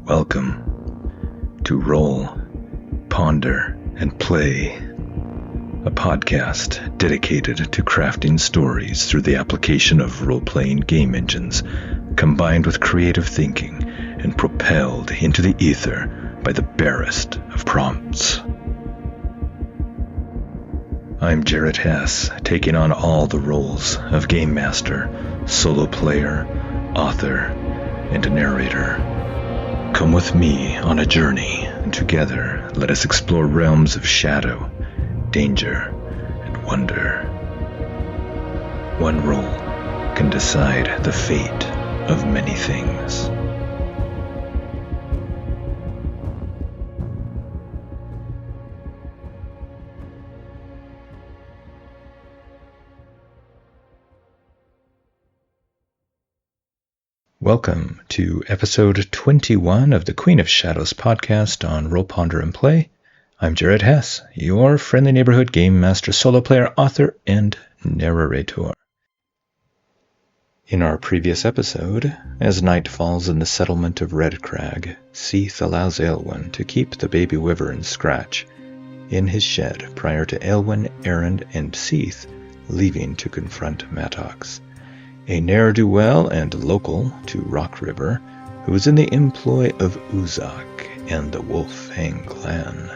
Welcome to Roll, Ponder, and Play, a podcast dedicated to crafting stories through the application of role-playing game engines, combined with creative thinking and propelled into the ether by the barest of prompts. I'm Jared Hess, taking on all the roles of Game Master, Solo Player, Author, and Narrator. Come with me on a journey, and together let us explore realms of shadow, danger, and wonder. One role can decide the fate of many things. Welcome to episode 21 of the Queen of Shadows podcast on Roll, Ponder, and Play. I'm Jared Hess, your friendly neighborhood game master, solo player, author, and narrator. In our previous episode, as night falls in the settlement of Redcrag, Seith allows Eilwen to keep the baby wyvern Scratch in his shed prior to Eilwen, Aron, and Seith leaving to confront Mattox, a ne'er-do-well and local to Rockriver, who is in the employ of Uzak and the Wolf Fang Clan.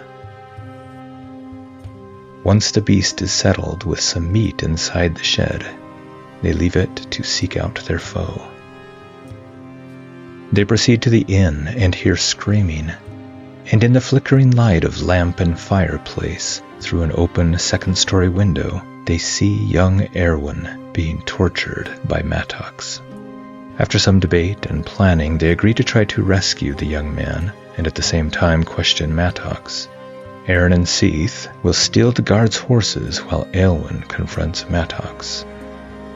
Once the beast is settled with some meat inside the shed, they leave it to seek out their foe. They proceed to the inn and hear screaming, and in the flickering light of lamp and fireplace through an open second-story window, they see young Erwin being tortured by Mattox. After some debate and planning, they agree to try to rescue the young man, and at the same time question Mattox. Aron and Seith will steal the guard's horses while Eilwen confronts Mattox.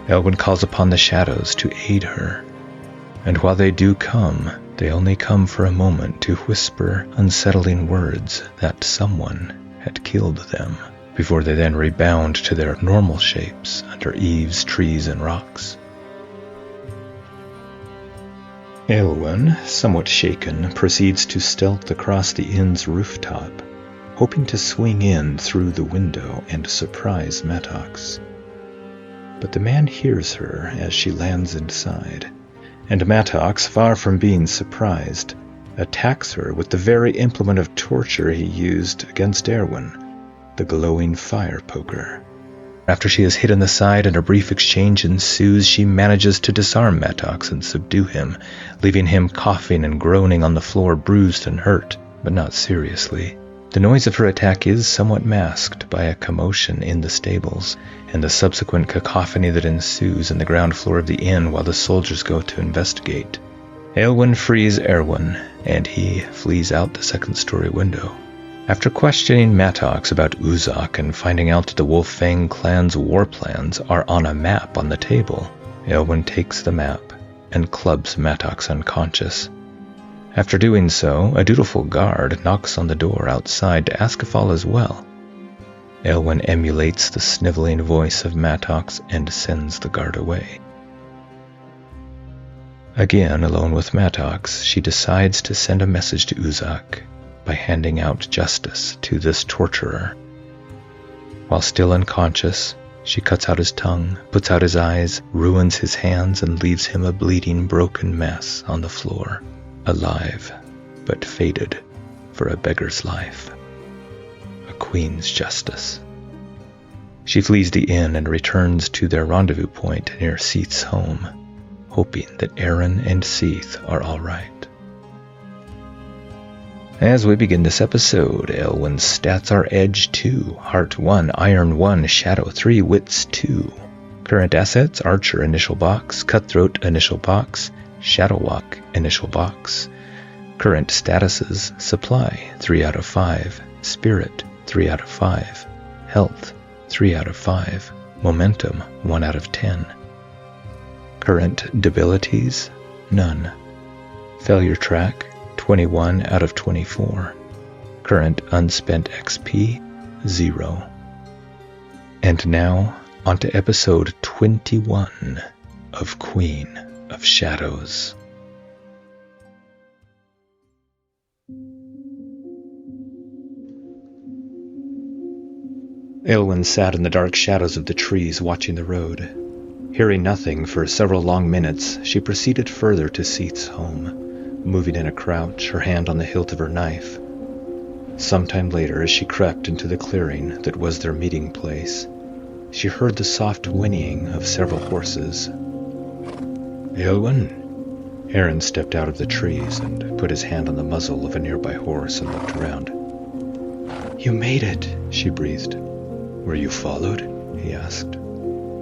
Eilwen calls upon the shadows to aid her, and while they do come, they only come for a moment to whisper unsettling words that someone had killed them, before they then rebound to their normal shapes under eaves, trees, and rocks. Eilwen, somewhat shaken, proceeds to stealth across the inn's rooftop, hoping to swing in through the window and surprise Mattox. But the man hears her as she lands inside, and Mattox, far from being surprised, attacks her with the very implement of torture he used against Erwin, the glowing fire poker. After she is hit in the side and a brief exchange ensues, she manages to disarm Mattox and subdue him, leaving him coughing and groaning on the floor, bruised and hurt, but not seriously. The noise of her attack is somewhat masked by a commotion in the stables, and the subsequent cacophony that ensues in the ground floor of the inn while the soldiers go to investigate. Eilwen frees Erwin, and he flees out the second-story window. After questioning Mattox about Uzak and finding out that the Wolf Fang Clan's war plans are on a map on the table, Eilwen takes the map and clubs Mattox unconscious. After doing so, a dutiful guard knocks on the door outside to ask if all is well. Eilwen emulates the sniveling voice of Mattox and sends the guard away. Again, alone with Mattox, she decides to send a message to Uzak by handing out justice to this torturer. While still unconscious, she cuts out his tongue, puts out his eyes, ruins his hands, and leaves him a bleeding, broken mess on the floor, alive, but fated for a beggar's life. A queen's justice. She flees the inn and returns to their rendezvous point near Seith's home, hoping that Aron and Seith are all right. As we begin this episode, Eilwen's stats are Edge 2, Heart 1, Iron 1, Shadow 3, Wits 2. Current assets, Archer Initial Box, Cutthroat Initial Box, Shadow Walk Initial Box. Current statuses, Supply 3 out of 5, Spirit 3 out of 5, Health 3 out of 5, Momentum 1 out of 10. Current debilities, none. Failure track, 21 out of 24. Current unspent XP, 0. And now, on to episode 21 of Queen of Shadows. Eilwen sat in the dark shadows of the trees watching the road. Hearing nothing for several long minutes, she proceeded further to Seith's home, moving in a crouch, her hand on the hilt of her knife. Sometime later, as she crept into the clearing that was their meeting place, she heard the soft whinnying of several horses. "Eilwen?" Aron stepped out of the trees and put his hand on the muzzle of a nearby horse and looked around. "You made it," she breathed. "Were you followed?" he asked.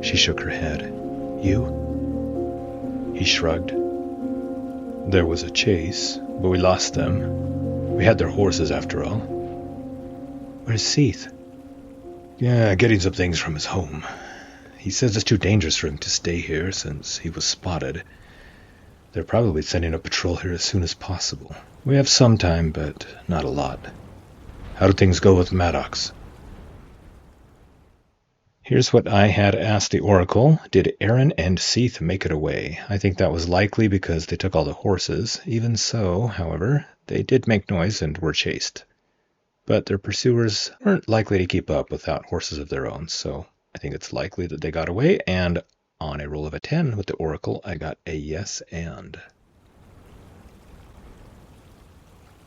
She shook her head. "You?" He shrugged. "There was a chase, but we lost them. We had their horses after all." "Where's Seith?" "Yeah, getting some things from his home. He says it's too dangerous for him to stay here since he was spotted. They're probably sending a patrol here as soon as possible. We have some time, but not a lot. How do things go with Mattox?" Here's what I had asked the Oracle. Did Aron and Seith make it away? I think that was likely because they took all the horses. Even so, however, they did make noise and were chased. But their pursuers weren't likely to keep up without horses of their own, so I think it's likely that they got away, and on a roll of a 10 with the Oracle, I got a yes and.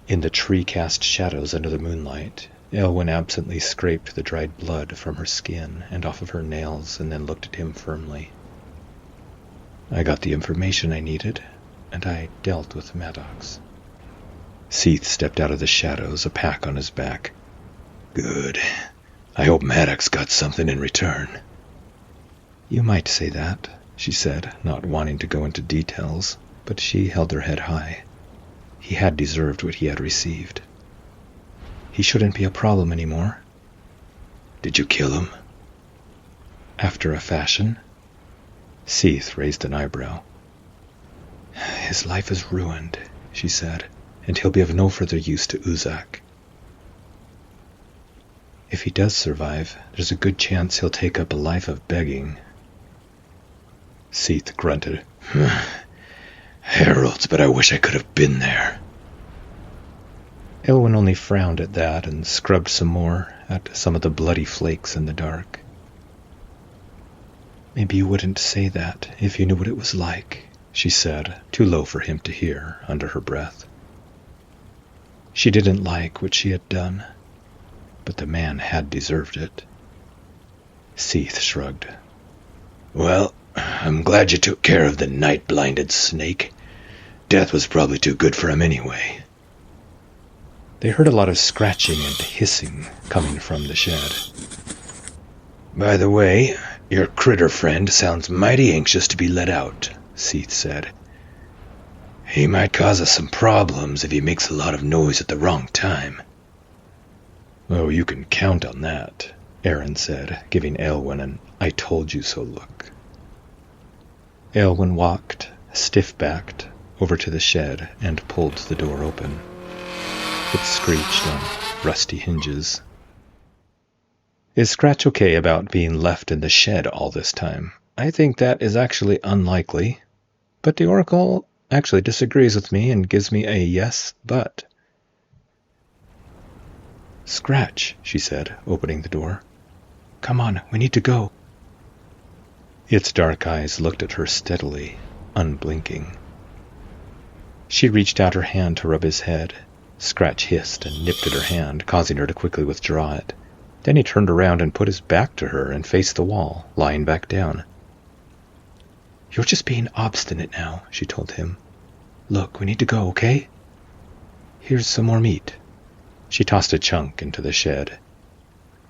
In the tree-cast shadows under the moonlight, Eilwen absently scraped the dried blood from her skin and off of her nails and then looked at him firmly. "I got the information I needed, and I dealt with Mattox." Seith stepped out of the shadows, a pack on his back. "Good. I hope Mattox got something in return." "You might say that," she said, not wanting to go into details, but she held her head high. He had deserved what he had received. He shouldn't be a problem anymore. "Did you kill him?" "After a fashion." Seith raised an eyebrow. "His life is ruined," she said, "and he'll be of no further use to Uzak. If he does survive, there's a good chance he'll take up a life of begging." Seith grunted. "Heralds, but I wish I could have been there." Eilwen only frowned at that and scrubbed some more at some of the bloody flakes in the dark. "Maybe you wouldn't say that if you knew what it was like," she said, too low for him to hear, under her breath. She didn't like what she had done, but the man had deserved it. Seith shrugged. "Well, I'm glad you took care of the night-blinded snake. Death was probably too good for him anyway." They heard a lot of scratching and hissing coming from the shed. "By the way, your critter friend sounds mighty anxious to be let out," Seith said. "He might cause us some problems if he makes a lot of noise at the wrong time." "Oh, you can count on that," Aron said, giving Eilwen an "I told you so" look. Eilwen walked, stiff-backed, over to the shed and pulled the door open. It screeched on rusty hinges. "Is Scratch okay about being left in the shed all this time?" "I think that is actually unlikely, but the Oracle actually disagrees with me and gives me a yes, but." "Scratch," she said, opening the door. "Come on, we need to go." Its dark eyes looked at her steadily, unblinking. She reached out her hand to rub his head. Scratch hissed and nipped at her hand, causing her to quickly withdraw it. Then he turned around and put his back to her and faced the wall, lying back down. "You're just being obstinate now," she told him. "Look, we need to go, okay? Here's some more meat." She tossed a chunk into the shed.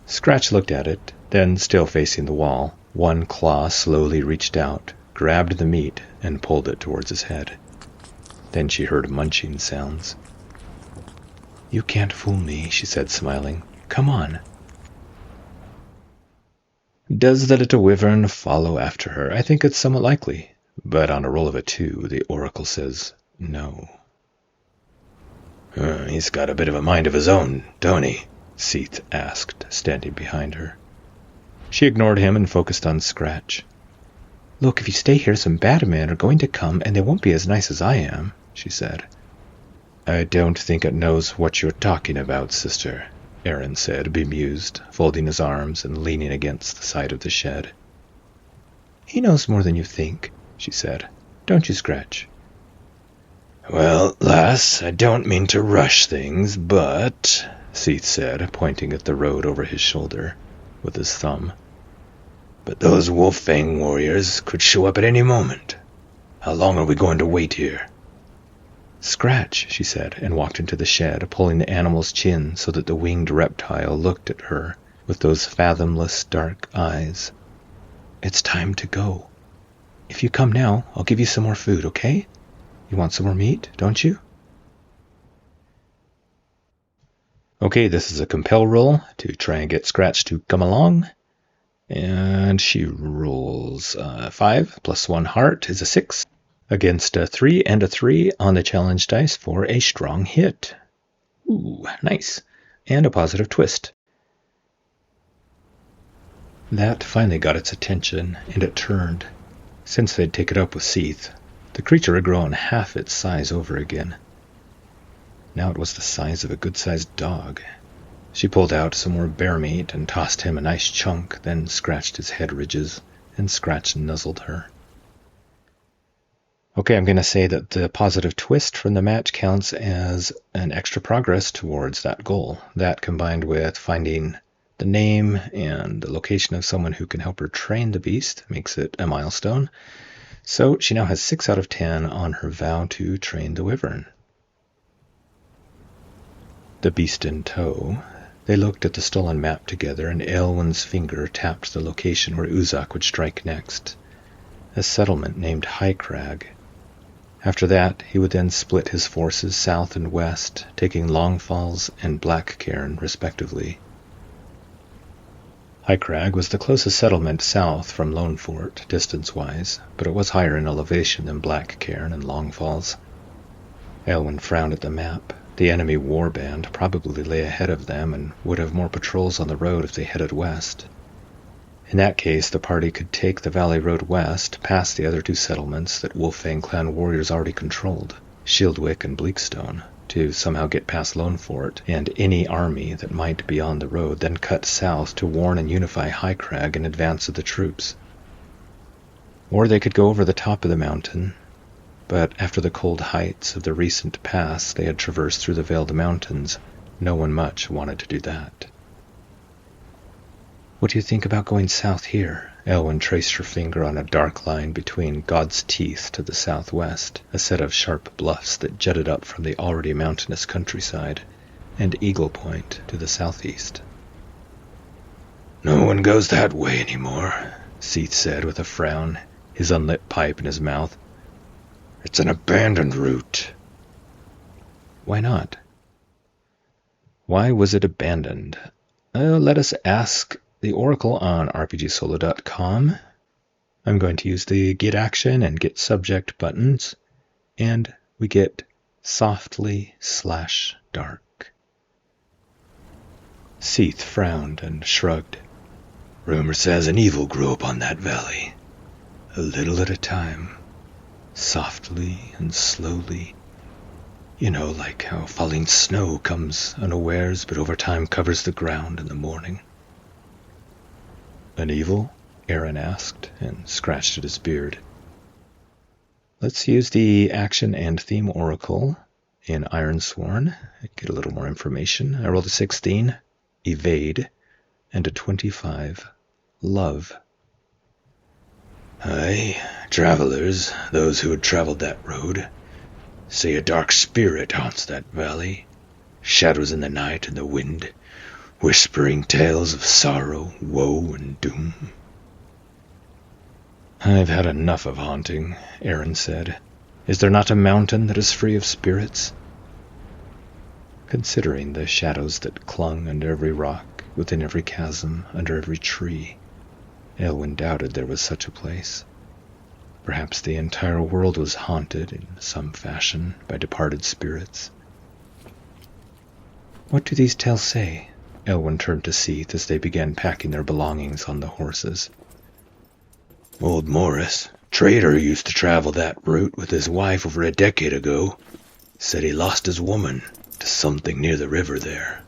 Scratch looked at it, then, still facing the wall, one claw slowly reached out, grabbed the meat, and pulled it towards his head. Then she heard munching sounds. "You can't fool me," she said, smiling. "Come on." Does the little wyvern follow after her? I think it's somewhat likely, but on a roll of a 2, the Oracle says no. He's got a bit of a mind of his own, don't he?" Seith asked, standing behind her. She ignored him and focused on Scratch. "Look, if you stay here, some bad men are going to come, and they won't be as nice as I am," she said. "I don't think it knows what you're talking about, sister," Aron said, bemused, folding his arms and leaning against the side of the shed. He knows more than you think, she said. Don't you, Scratch? Well, lass, I don't mean to rush things, but, Seith said, pointing at the road over his shoulder with his thumb. But those Wolf Fang warriors could show up at any moment. How long are we going to wait here? Scratch, she said, and walked into the shed, pulling the animal's chin so that the winged reptile looked at her with those fathomless dark eyes. It's time to go. If you come now, I'll give you some more food, okay? You want some more meat, don't you? Okay, this is a compel roll to try and get Scratch to come along. And she rolls 5 plus 1 heart is a 6. Against a 3 and a 3 on the challenge dice for a strong hit. Ooh, nice. And a positive twist. That finally got its attention, and it turned. Since they'd taken it up with Seith, the creature had grown half its size over again. Now it was the size of a good-sized dog. She pulled out some more bear meat and tossed him a nice chunk, then scratched his head ridges, and Scratch nuzzled her. Okay, I'm going to say that the positive twist from the match counts as an extra progress towards that goal. That, combined with finding the name and the location of someone who can help her train the beast, makes it a milestone. So she now has 6 out of 10 on her vow to train the wyvern. The beast in tow, they looked at the stolen map together, and Eilwen's finger tapped the location where Uzak would strike next, a settlement named Redcrag. After that, he would then split his forces south and west, taking Longfalls and Blackcairn, respectively. Redcrag was the closest settlement south from Lone Fort, distance-wise, but it was higher in elevation than Blackcairn and Longfalls. Eilwen frowned at the map. The enemy warband probably lay ahead of them and would have more patrols on the road if they headed west. In that case, the party could take the valley road west, past the other 2 settlements that Wolf Fang Clan warriors already controlled, Shieldwick and Bleakstone, to somehow get past Lone Fort and any army that might be on the road, then cut south to warn and unify Redcrag in advance of the troops. Or they could go over the top of the mountain, but after the cold heights of the recent pass they had traversed through the Veiled Mountains, no one much wanted to do that. What do you think about going south here? Eilwen traced her finger on a dark line between God's Teeth to the southwest, a set of sharp bluffs that jutted up from the already mountainous countryside, and Eagle Point to the southeast. No one goes that way anymore, Seith said with a frown, his unlit pipe in his mouth. It's an abandoned route. Why not? Why was it abandoned? Let us ask the Oracle on RPGsolo.com. I'm going to use the Get Action and Get Subject buttons, and we get softly/dark. Seith frowned and shrugged. Rumor says an evil grew up on that valley, a little at a time, softly and slowly. You know, like how falling snow comes unawares, but over time covers the ground in the morning. An evil? Aron asked, and scratched at his beard. Let's use the Action and Theme Oracle in Ironsworn. Get a little more information. I rolled a 16, Evade, and a 25, Love. Aye, travelers, those who had traveled that road, say a dark spirit haunts that valley. Shadows in the night and the wind, whispering tales of sorrow, woe, and doom. I've had enough of haunting, Aron said. Is there not a mountain that is free of spirits? Considering the shadows that clung under every rock, within every chasm, under every tree, Eilwen doubted there was such a place. Perhaps the entire world was haunted in some fashion by departed spirits. What do these tales say? Eilwen turned to Seith as they began packing their belongings on the horses. Old Morris, trader who used to travel that route with his wife over a decade ago, said he lost his woman to something near the river there.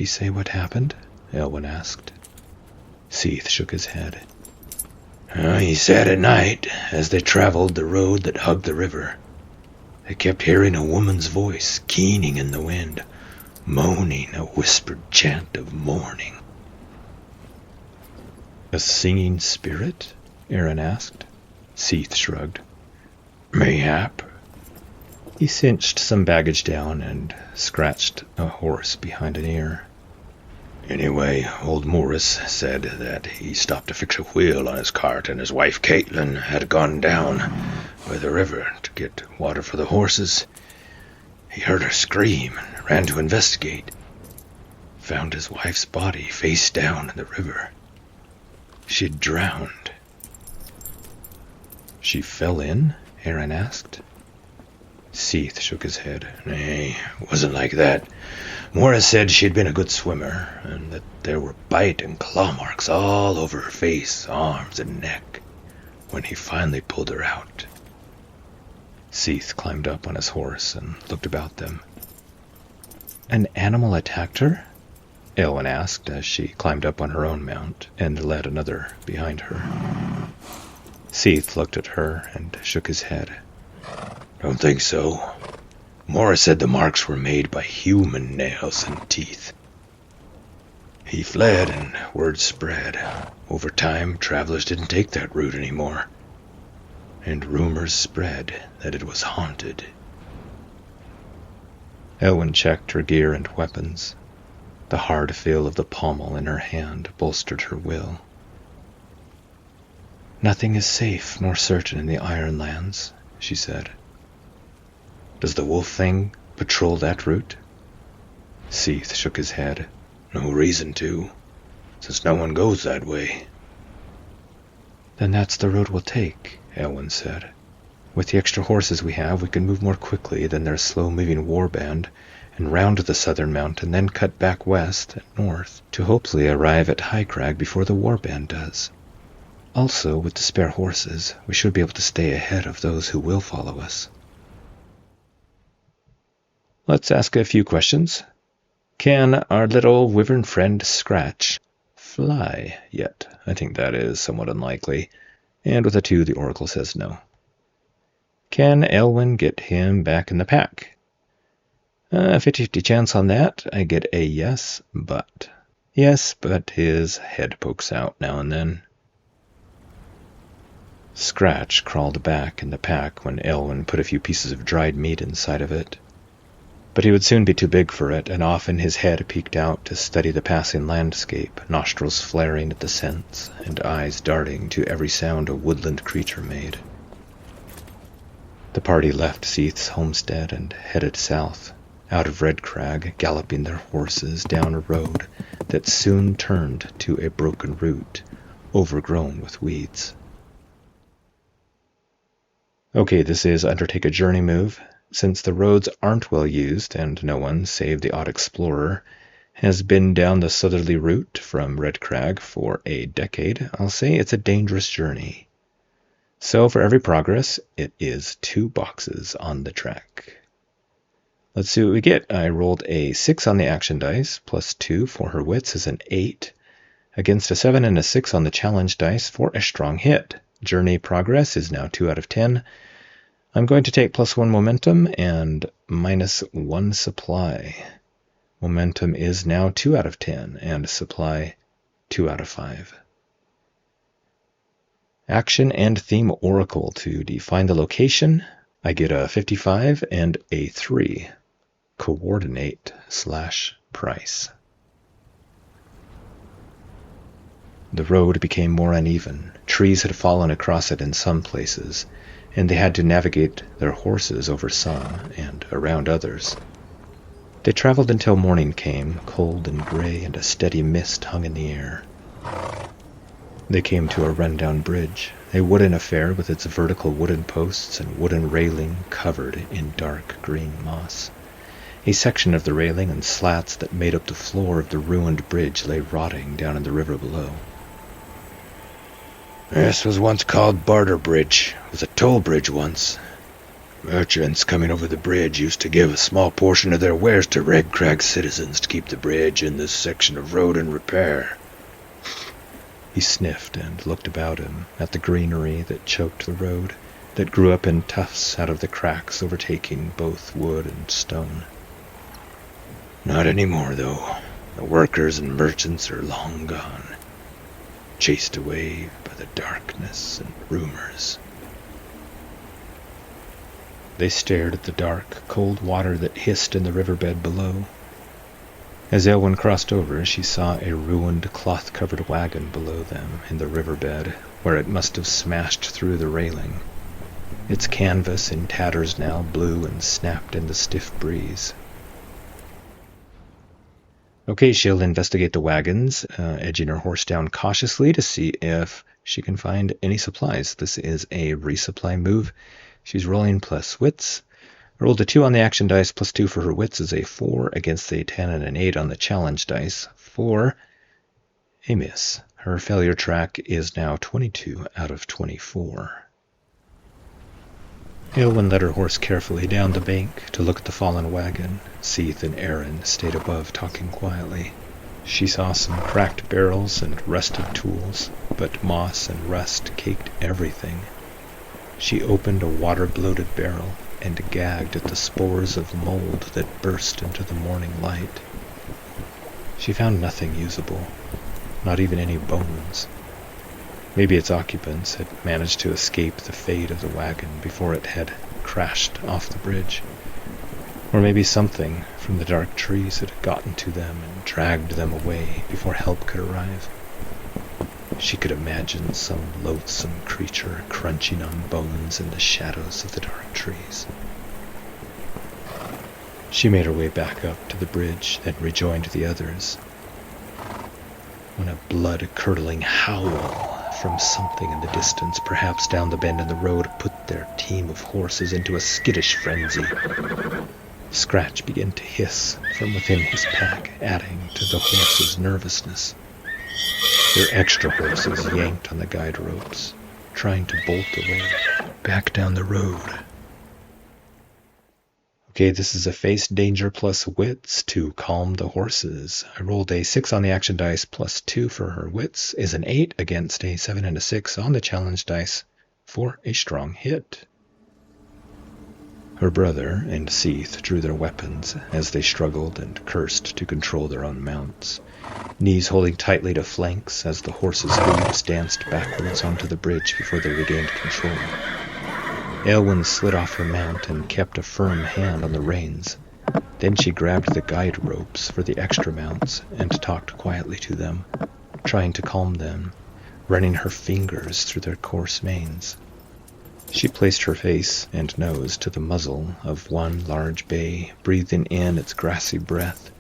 Did he say what happened? Eilwen asked. Seith shook his head. He said at night, as they traveled the road that hugged the river, they kept hearing a woman's voice keening in the wind, moaning a whispered chant of mourning. A singing spirit? Aron asked. Seith shrugged. Mayhap. He cinched some baggage down and scratched a horse behind an ear. Anyway, old Morris said that he stopped to fix a wheel on his cart, and his wife Caitlin had gone down by the river to get water for the horses. He heard her scream and ran to investigate. Found his wife's body face down in the river. She'd drowned. She fell in? Aron asked. Seith shook his head. Nay, it wasn't like that. Morris said she'd been a good swimmer, and that there were bite and claw marks all over her face, arms, and neck when he finally pulled her out. Seith climbed up on his horse and looked about them. An animal attacked her? Eilwen asked as she climbed up on her own mount and led another behind her. Seith looked at her and shook his head. Don't think so. Morris said the marks were made by human nails and teeth. He fled and word spread. Over time, travelers didn't take that route anymore. And rumors spread that it was haunted. Eilwen checked her gear and weapons. The hard feel of the pommel in her hand bolstered her will. Nothing is safe nor certain in the Iron Lands, she said. Does the Wolf Fang patrol that route? Seith shook his head. No reason to, since no one goes that way. Then that's the road we'll take, Erwin said. With the extra horses we have, we can move more quickly than their slow-moving warband, and round the southern mountain, then cut back west and north to hopefully arrive at Redcrag before the warband does. Also, with the spare horses, we should be able to stay ahead of those who will follow us. Let's ask a few questions. Can our little wyvern friend Scratch fly yet? I think that is somewhat unlikely. And with a 2, the oracle says no. Can Eilwen get him back in the pack? 50-50 chance on that. I get a yes, but. Yes, but his head pokes out now and then. Scratch crawled back in the pack when Eilwen put a few pieces of dried meat inside of it. But he would soon be too big for it, and often his head peeked out to study the passing landscape, nostrils flaring at the scents, and eyes darting to every sound a woodland creature made. The party left Seith's homestead and headed south, out of Redcrag, galloping their horses down a road that soon turned to a broken route, overgrown with weeds. Okay, this is Undertake a Journey move. Since the roads aren't well used, and no one, save the odd explorer, has been down the southerly route from Redcrag for a decade, I'll say it's a dangerous journey. So for every progress, it is 2 boxes on the track. Let's see what we get. I rolled a 6 on the action dice, plus 2 for her wits is an 8, against a 7 and a 6 on the challenge dice for a strong hit. Journey progress is now 2 out of 10. I'm going to take +1 momentum and -1 supply. Momentum is now 2 out of 10, and supply 2 out of 5. Action and theme oracle to define the location. I get a 55 and a 3. Coordinate/price. The road became more uneven. Trees had fallen across it in some places, and they had to navigate their horses over some and around others. They traveled until morning came, cold and gray, and a steady mist hung in the air. They came to a rundown bridge, a wooden affair with its vertical wooden posts and wooden railing covered in dark green moss. A section of the railing and slats that made up the floor of the ruined bridge lay rotting down in the river below. This was once called Barter Bridge. It was a toll bridge once. Merchants coming over the bridge used to give a small portion of their wares to Redcrag citizens to keep the bridge in this section of road in repair. He sniffed and looked about him at the greenery that choked the road, that grew up in tufts out of the cracks overtaking both wood and stone. Not anymore, though. The workers and merchants are long gone, chased away by the darkness and rumors. They stared at the dark, cold water that hissed in the riverbed below. As Eilwen crossed over, she saw a ruined, cloth-covered wagon below them in the riverbed, where it must have smashed through the railing. Its canvas, in tatters now, blew and snapped in the stiff breeze. Okay, she'll investigate the wagons, edging her horse down cautiously to see if she can find any supplies. This is a resupply move. She's rolling plus wits. Rolled a 2 on the action dice, plus 2 for her wits is a 4 against a 10 and an 8 on the challenge dice. 4, a miss. Her failure track is now 22 out of 24. Eilwen led her horse carefully down the bank to look at the fallen wagon. Seith and Aron stayed above, talking quietly. She saw some cracked barrels and rusted tools, but moss and rust caked everything. She opened a water-bloated barrel and gagged at the spores of mold that burst into the morning light. She found nothing usable, not even any bones. Maybe its occupants had managed to escape the fate of the wagon before it had crashed off the bridge. Or maybe something from the dark trees had gotten to them and dragged them away before help could arrive. She could imagine some loathsome creature crunching on bones in the shadows of the dark trees. She made her way back up to the bridge, then rejoined the others, when a blood-curdling howl from something in the distance, perhaps down the bend in the road, put their team of horses into a skittish frenzy. Scratch began to hiss from within his pack, adding to the horses' nervousness. Their extra horses yanked on the guide ropes, trying to bolt away, back down the road. Okay, this is a face danger plus wits to calm the horses. I rolled a 6 on the action dice, plus 2 for her wits is an 8 against a 7 and a 6 on the challenge dice for a strong hit. Her brother and Seith drew their weapons as they struggled and cursed to control their own mounts, knees holding tightly to flanks as the horses' hooves danced backwards onto the bridge before they regained control. Eilwen slid off her mount and kept a firm hand on the reins. Then she grabbed the guide ropes for the extra mounts and talked quietly to them, trying to calm them, running her fingers through their coarse manes. She placed her face and nose to the muzzle of one large bay, breathing in its grassy breath.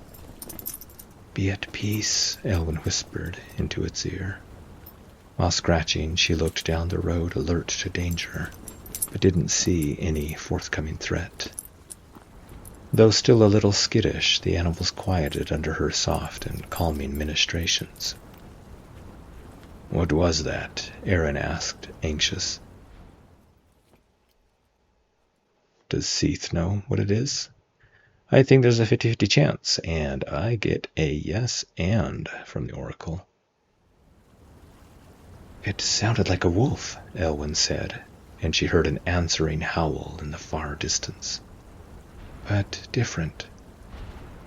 "Be at peace," Eilwen whispered into its ear. While scratching, she looked down the road, alert to danger, but didn't see any forthcoming threat. Though still a little skittish, the animals quieted under her soft and calming ministrations. "What was that?" Aron asked, anxious. Does Seith know what it is? I think there's a 50-50 chance, and I get a yes and from the oracle. "It sounded like a wolf," Eilwen said, and she heard an answering howl in the far distance. "But different."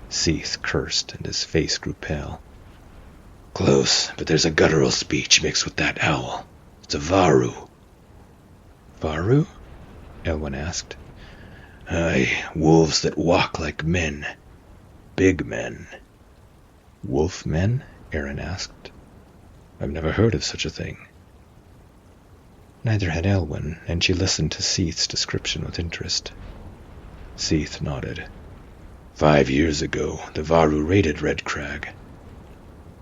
Seith cursed, and his face grew pale. "Close, but there's a guttural speech mixed with that howl. It's a varu." "Varu?" Eilwen asked. "Aye, wolves that walk like men. Big men." "Wolf men?" Aron asked. "I've never heard of such a thing." Neither had Eilwen, and she listened to Seith's description with interest. Seith nodded. 5 years ago, the varu raided Redcrag.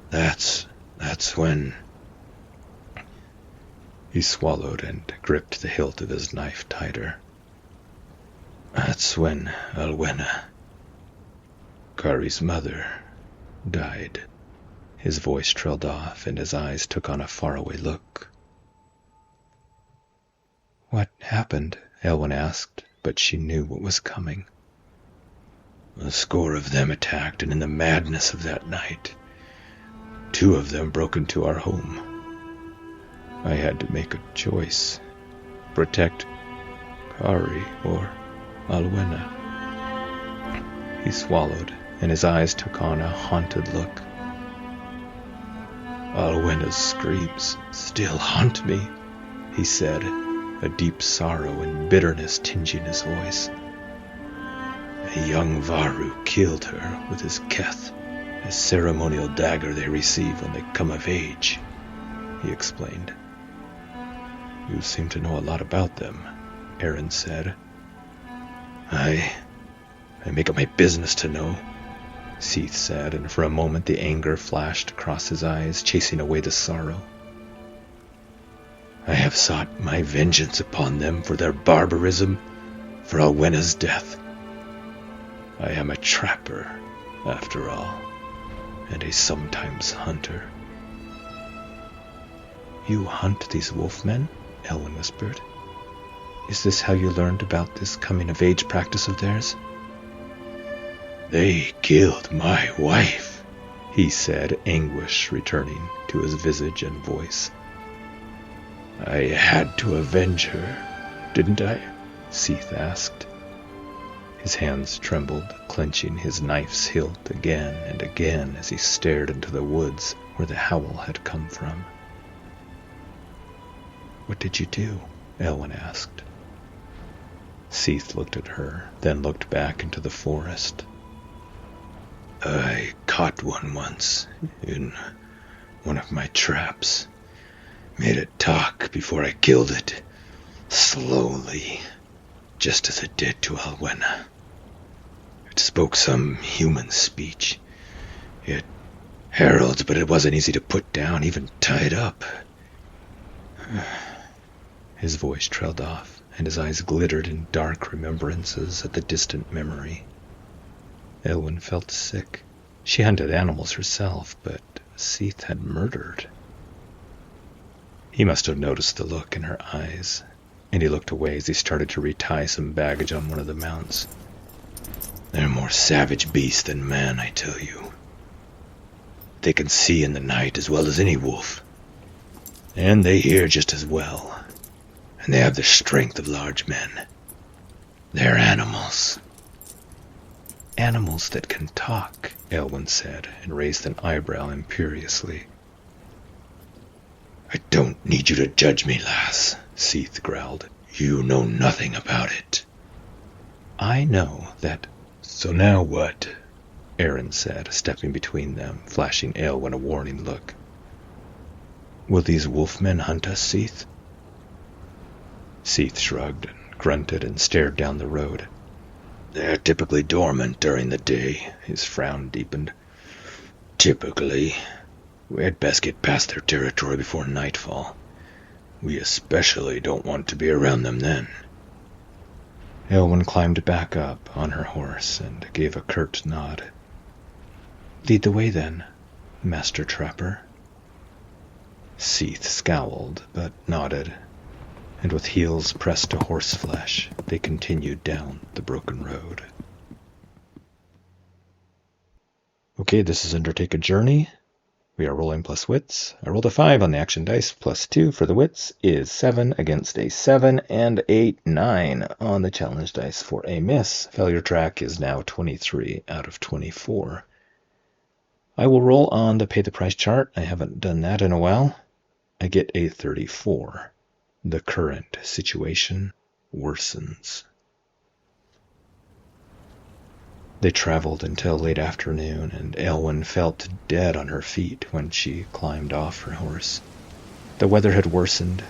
That's when... He swallowed and gripped the hilt of his knife tighter. "That's when Eilwen, Kari's mother, died." His voice trailed off, and his eyes took on a faraway look. "What happened?" Eilwen asked, but she knew what was coming. A score of them attacked, and in the madness of that night, 2 of them broke into our home. I had to make a choice. Protect Kari or Alwena. He swallowed, and his eyes took on a haunted look. Alwena's screams still haunt me, he said, a deep sorrow and bitterness tinging his voice. A young Varu killed her with his keth, a ceremonial dagger they receive when they come of age, he explained. You seem to know a lot about them, Aron said. I make it my business to know, Seith said, and for a moment the anger flashed across his eyes, chasing away the sorrow. I have sought my vengeance upon them for their barbarism, for Alwena's death. I am a trapper, after all, and a sometimes hunter. You hunt these wolfmen? Eilwen whispered. Is this how you learned about this coming-of-age practice of theirs? They killed my wife, he said, anguish returning to his visage and voice. I had to avenge her, didn't I? Seith asked. His hands trembled, clenching his knife's hilt again and again as he stared into the woods where the howl had come from. What did you do? Eilwen asked. Seith looked at her, then looked back into the forest. I caught one once in one of my traps. Made it talk before I killed it, slowly, just as it did to Alwena. It spoke some human speech. It heralds, but it wasn't easy to put down, even tied up. His voice trailed off, and his eyes glittered in dark remembrances at the distant memory. Eilwen felt sick. She hunted animals herself, but Seith had murdered. He must have noticed the look in her eyes, and he looked away as he started to retie some baggage on one of the mounts. They're more savage beasts than man, I tell you. They can see in the night as well as any wolf. And they hear just as well. And they have the strength of large men. They're animals. Animals that can talk, Eilwen said, and raised an eyebrow imperiously. I don't need you to judge me, lass, Seith growled. You know nothing about it. I know that. So now what? Aron said, stepping between them, flashing Eilwen a warning look. Will these wolfmen hunt us, Seith? Seith shrugged and grunted and stared down the road. They're typically dormant during the day, his frown deepened. Typically. We had best get past their territory before nightfall. We especially don't want to be around them then. Eilwen climbed back up on her horse and gave a curt nod. Lead the way then, Master Trapper. Seith scowled, but nodded, and with heels pressed to horseflesh, they continued down the broken road. Okay, this is Undertake a Journey. We are rolling plus wits. I rolled a 5 on the action dice, plus 2 for the wits is 7 against a 7, and a 9 on the challenge dice for a miss. Failure track is now 23 out of 24. I will roll on the pay the price chart. I haven't done that in a while. I get a 34. The current situation worsens. They traveled until late afternoon, and Eilwen felt dead on her feet when she climbed off her horse. The weather had worsened.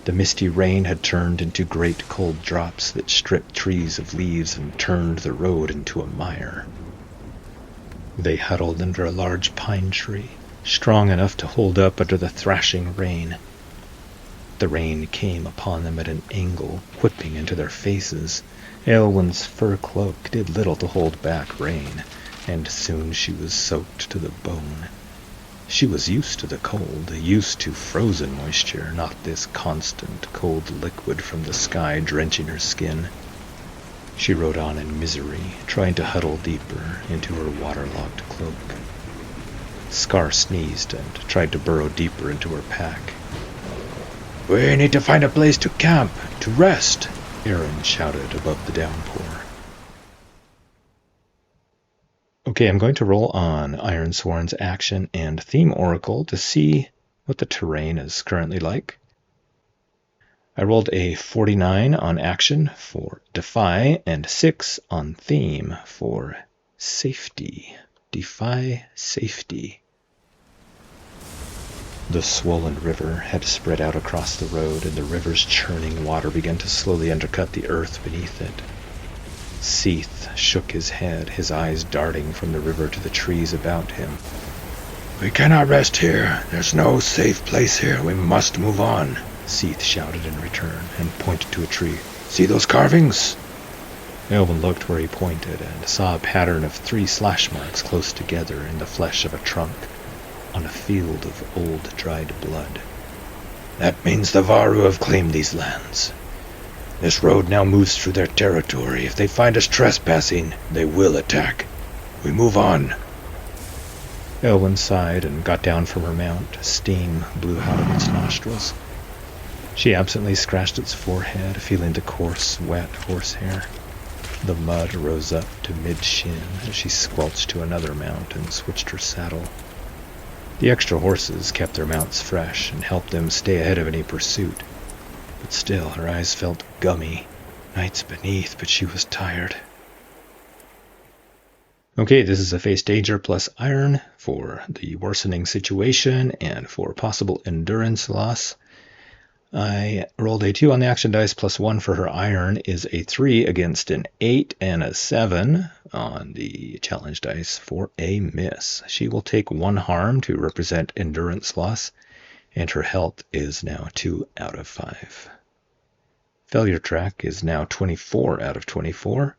The misty rain had turned into great cold drops that stripped trees of leaves and turned the road into a mire. They huddled under a large pine tree, strong enough to hold up under the thrashing rain. The rain came upon them at an angle, whipping into their faces. Eilwen's fur cloak did little to hold back rain, and soon she was soaked to the bone. She was used to the cold, used to frozen moisture, not this constant cold liquid from the sky drenching her skin. She rode on in misery, trying to huddle deeper into her waterlogged cloak. Scar sneezed and tried to burrow deeper into her pack. "We need to find a place to camp, to rest," Aron shouted above the downpour. Okay, I'm going to roll on Ironsworn's action and theme oracle to see what the terrain is currently like. I rolled a 49 on action for defy and 6 on theme for safety. Defy safety. The swollen river had spread out across the road, and the river's churning water began to slowly undercut the earth beneath it. Seith shook his head, his eyes darting from the river to the trees about him. "We cannot rest here. There's no safe place here. We must move on," Seith shouted in return, and pointed to a tree. "See those carvings?" Erwin looked where he pointed, and saw a pattern of 3 slash marks close together in the flesh of a trunk, on a field of old dried blood. "That means the Varu have claimed these lands. This road now moves through their territory. If they find us trespassing, they will attack. We move on." Eilwen sighed and got down from her mount. Steam blew out of its nostrils. She absently scratched its forehead, feeling the coarse, wet horsehair. The mud rose up to mid-shin as she squelched to another mount and switched her saddle. The extra horses kept their mounts fresh and helped them stay ahead of any pursuit. But still, her eyes felt gummy. Nights beneath, but she was tired. Okay, this is a face danger plus iron for the worsening situation and for possible endurance loss. I rolled a 2 on the action dice plus 1 for her iron is a 3 against an 8 and a 7 on the challenge dice for a miss. She will take 1 harm to represent endurance loss, and her health is now 2 out of 5. Failure track is now 24 out of 24.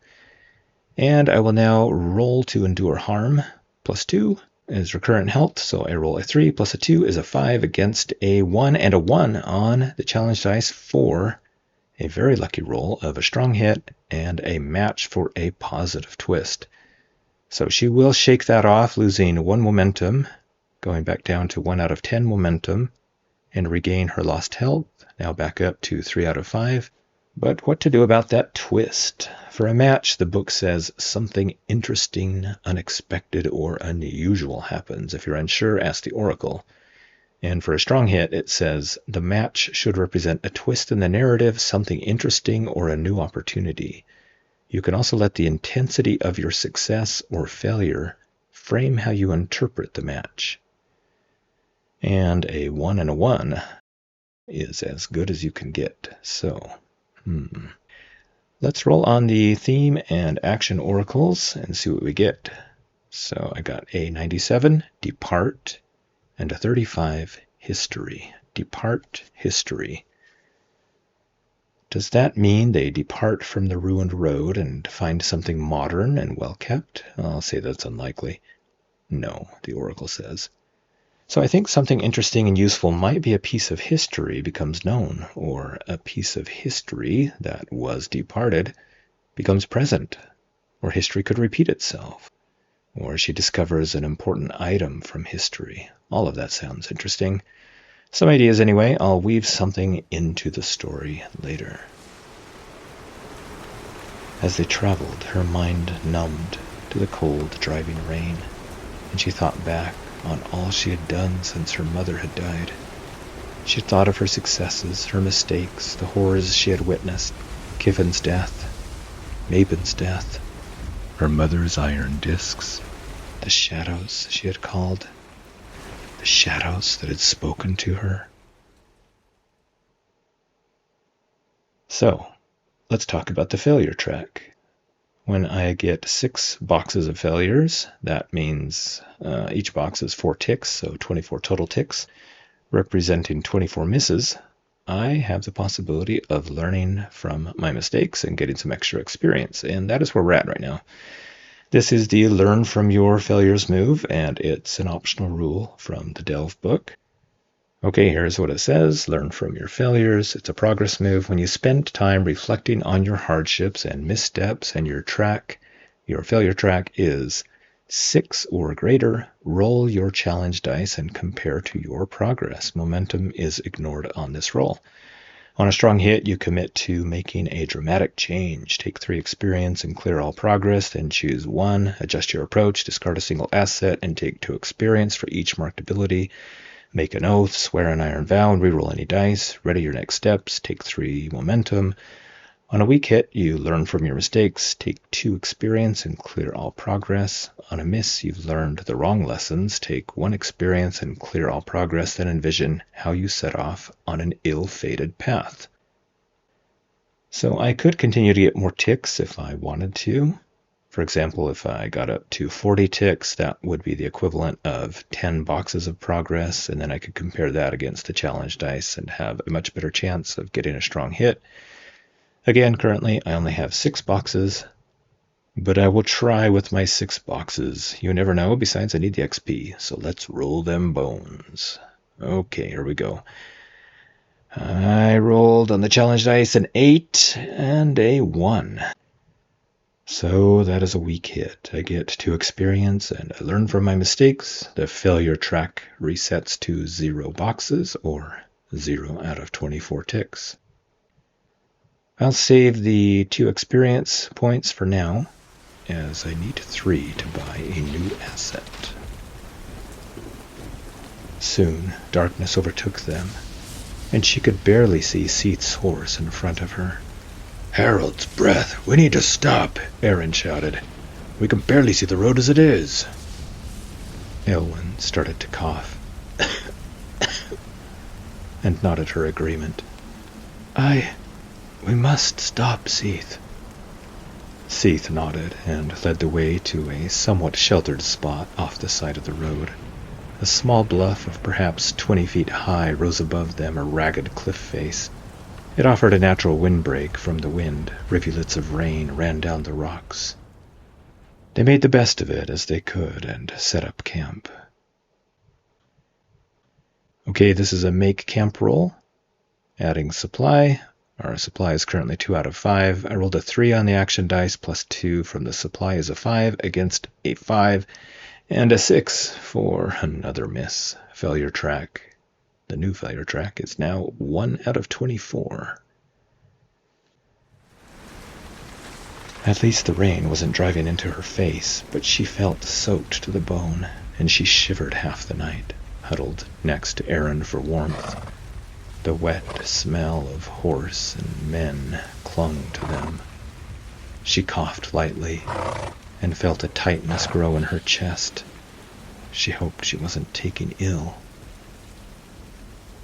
And I will now roll to endure harm. Plus 2 is recurrent health, so I roll a 3 plus a 2 is a 5 against a 1 and a 1 on the challenge dice for a very lucky roll of a strong hit and a match for a positive twist. So she will shake that off, losing 1 momentum, going back down to 1 out of 10 momentum, and regain her lost health, now back up to 3 out of 5. But what to do about that twist? For a match, the book says something interesting, unexpected, or unusual happens. If you're unsure, ask the oracle. And for a strong hit, it says the match should represent a twist in the narrative, something interesting, or a new opportunity. You can also let the intensity of your success or failure frame how you interpret the match. And a 1 and a 1 is as good as you can get. So, let's roll on the theme and action oracles and see what we get. So I got a 97, depart, and a 35, history. Depart, history. Does that mean they depart from the ruined road and find something modern and well-kept? I'll say that's unlikely. No, the oracle says. So I think something interesting and useful might be a piece of history becomes known, or a piece of history that was departed becomes present, or history could repeat itself, or she discovers an important item from history. All of that sounds interesting. Some ideas anyway. I'll weave something into the story later. As they traveled, her mind numbed to the cold, driving rain, and she thought back on all she had done since her mother had died. She thought of her successes, her mistakes, the horrors she had witnessed, Kiven's death, Mabon's death, her mother's iron discs, the shadows she had called, the shadows that had spoken to her. So, let's talk about the failure track. When I get 6 boxes of failures, that means each box is 4 ticks, so 24 total ticks, representing 24 misses. I have the possibility of learning from my mistakes and getting some extra experience, and that is where we're at right now. This is the Learn from Your Failures move, and it's an optional rule from the Delve book. Okay, here's what it says. Learn from your failures. It's a progress move. When you spend time reflecting on your hardships and missteps and your failure track is 6 or greater, roll your challenge dice and compare to your progress. Momentum is ignored on this roll. On a strong hit, you commit to making a dramatic change. Take 3 experience and clear all progress, then choose 1. Adjust your approach, discard a single asset, and take 2 experience for each marked ability. Make an oath, swear an iron vow, and reroll any dice. Ready your next steps. Take 3 momentum. On a weak hit, you learn from your mistakes. Take 2 experience and clear all progress. On a miss, you've learned the wrong lessons. Take 1 experience and clear all progress. Then envision how you set off on an ill-fated path. So I could continue to get more ticks if I wanted to. For example, if I got up to 40 ticks, that would be the equivalent of 10 boxes of progress, and then I could compare that against the challenge dice and have a much better chance of getting a strong hit. Again, currently I only have 6 boxes, but I will try with my 6 boxes. You never know, besides I need the XP, so let's roll them bones. Okay, here we go. I rolled on the challenge dice an 8 and a 1. So that is a weak hit. I get 2 experience and I learn from my mistakes. The failure track resets to 0 boxes or 0 out of 24 ticks. I'll save the 2 experience points for now, as I need 3 to buy a new asset. Soon, darkness overtook them, and she could barely see Seith's horse in front of her. Harold's breath. We need to stop, Aron shouted. We can barely see the road as it is. Eilwen started to cough and nodded her agreement. We must stop, Seith. Seith nodded and led the way to a somewhat sheltered spot off the side of the road. A small bluff of perhaps 20 feet high rose above them, a ragged cliff face. It offered a natural windbreak from the wind. Rivulets of rain ran down the rocks. They made the best of it as they could and set up camp. Okay, this is a make camp roll. Adding supply. Our supply is currently 2 out of 5. I rolled a 3 on the action dice, plus 2 from the supply is a 5 against a 5, and a 6 for another miss. Failure track. The new failure track is now 1 out of 24. At least the rain wasn't driving into her face, but she felt soaked to the bone, and she shivered half the night, huddled next to Aron for warmth. The wet smell of horse and men clung to them. She coughed lightly and felt a tightness grow in her chest. She hoped she wasn't taking ill.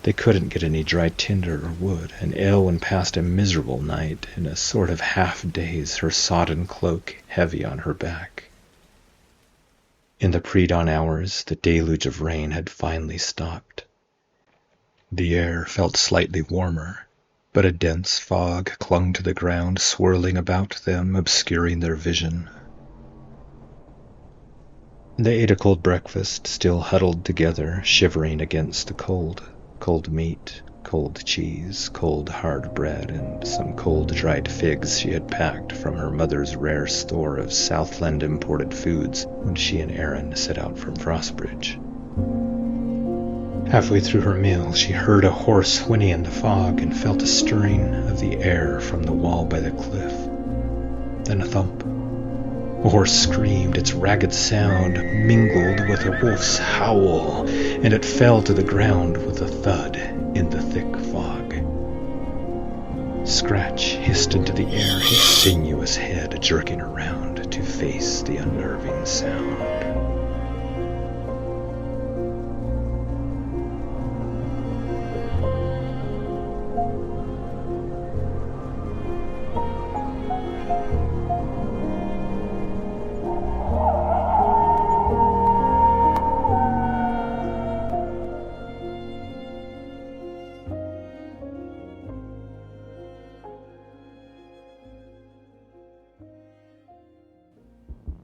They couldn't get any dry tinder or wood, and Eilwen passed a miserable night in a sort of half-daze, her sodden cloak heavy on her back. In the pre-dawn hours, the deluge of rain had finally stopped. The air felt slightly warmer, but a dense fog clung to the ground, swirling about them, obscuring their vision. They ate a cold breakfast, still huddled together, shivering against the cold. Cold meat, cold cheese, cold hard bread, and some cold dried figs she had packed from her mother's rare store of Southland imported foods when she and Aron set out from Frostbridge. Halfway through her meal, she heard a horse whinny in the fog and felt a stirring of the air from the wall by the cliff. Then a thump. A horse screamed, its ragged sound mingled with a wolf's howl, and it fell to the ground with a thud in the thick fog. Scratch hissed into the air, his sinuous head jerking around to face the unnerving sound.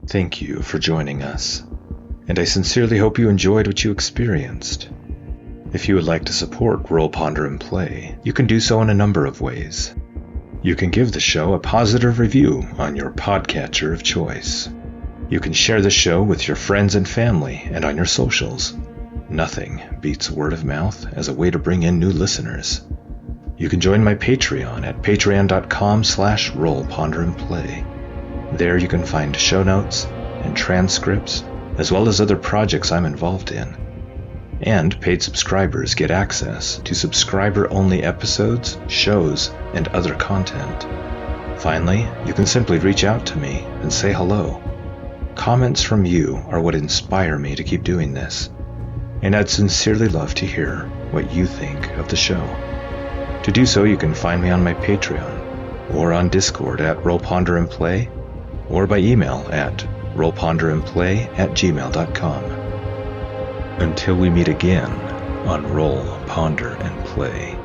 Thank you for joining us, and I sincerely hope you enjoyed what you experienced. If you would like to support Roll, Ponder, and Play, you can do so in a number of ways. You can give the show a positive review on your podcatcher of choice. You can share the show with your friends and family and on your socials. Nothing beats word of mouth as a way to bring in new listeners. You can join my Patreon at patreon.com/roll, ponder, and play. There you can find show notes and transcripts, as well as other projects I'm involved in. And paid subscribers get access to subscriber-only episodes, shows, and other content. Finally, you can simply reach out to me and say hello. Comments from you are what inspire me to keep doing this, and I'd sincerely love to hear what you think of the show. To do so, you can find me on my Patreon, or on Discord at Roll, Ponder, and Play, or by email at rollponderandplay@gmail.com. Until we meet again on Roll, Ponder, and Play,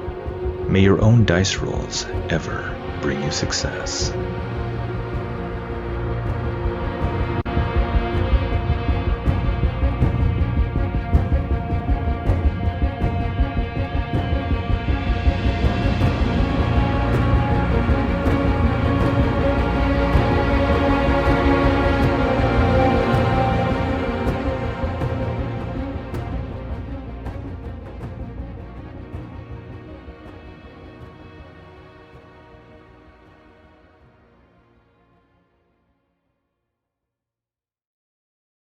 may your own dice rolls ever bring you success.